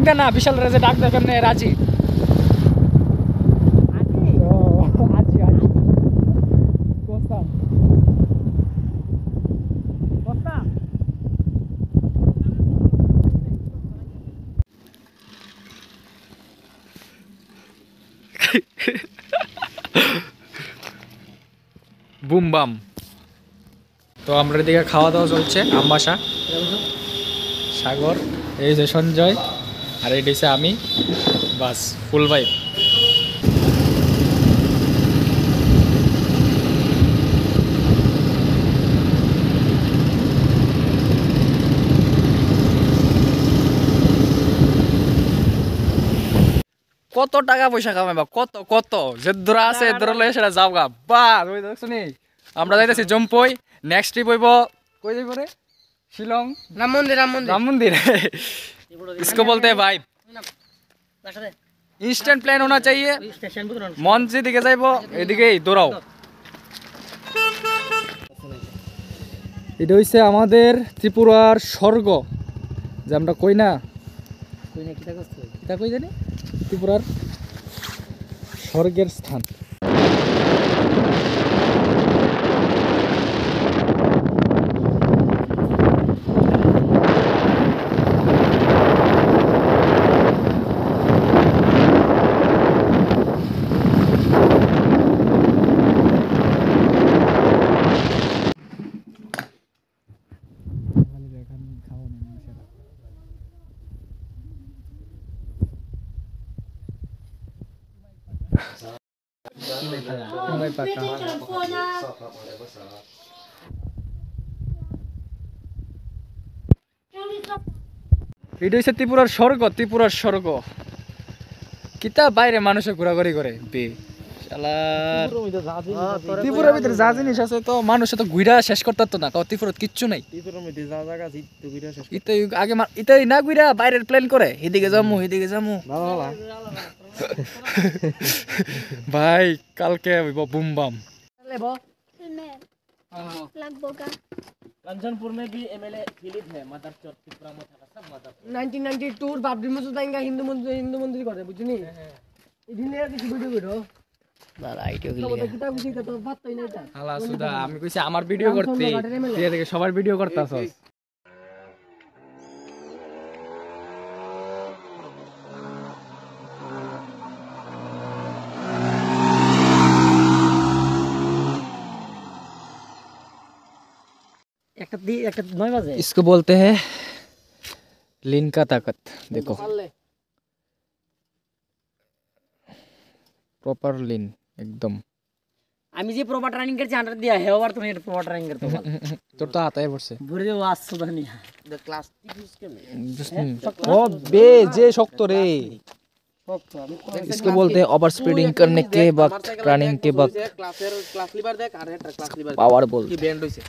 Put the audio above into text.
আজকে না বিশাল রেজে ডাক দেয় কেমনে রাজি বুম বাম। তো আমরা এদিকে খাওয়া দাওয়া চলছে আমবাসা সাগর এই যে সঞ্জয় আর এই হচ্ছে আমি বাস ফুল ভাই। কত টাকা পয়সা কামাইবা কত কত যে ধরা আছে ধরে লয়ে সেটা যাও গা বাস ওই দেখছো নি আমরা যাইতেছি জম্পই নেক্সট ট্রিপ হইব কই যাইব রে শিলং রাম মন্দির রাম মন্দির इसको बोलते हैं भाई इंस्टेंट प्लान होना चाहिए मन যেদিকে যাইব এদিকেই দৌড়াও। এটা হইছে আমাদের ত্রিপুরার স্বর্গ যে আমরা কই না কিতা কই জানি ত্রিপুরার স্বর্গের স্থান। এটা হচ্ছে ত্রিপুরার স্বর্গ ত্রিপুরার স্বর্গ কিতা বাইরে মানুষে ঘোরাঘুরি করে বে ত্রিপুরার ভিতরে যা জিনিস আছে তো মানুষে তো ঘুরা শেষ করতে তো না ত্রিপুরাত কিচ্ছু নাই আগে ইতাই না ঘুরা বাইরের প্ল্যান করে এদিকে যামু ভাই কালকে বুম বাম। कंचनपुर में भी एमएलए फिलिप है मदरचोद त्रिपुरा में था सब मदर 1992 बाबरी मस्जिद आएगा हिंदू मंदिर कर दे बुझनी इदिने কিছু ভিডিও করো বালা আইডিয়া গলি তো কিতা বুঝি তো বাত তাই না এটা হালা সুদা আমি কইছি আমার ভিডিও করতে তুই এদিকে সবার ভিডিও করতাছস एक 9 बजे इसको बोलते हैं लीन का ताकत। देखो प्रॉपर लीन एकदम আমি যে প্রপার ট্রেনিং করছি 100 দিয়া হে ওভার তুমি প্রপার ট্রেনিং করতে পারো তোর তো হাতায় পড়ছে বুড়ি ওয়াজ সুদানি দ্য ক্লাস টিপিস के ओ बे जे শক্ত রে इसको बोलते हैं ओवर स्पीडिंग करने के वक्त रनिंग के वक्त क्लास लीवर देख और क्लास लीवर पावर बोल की बैंड হইছে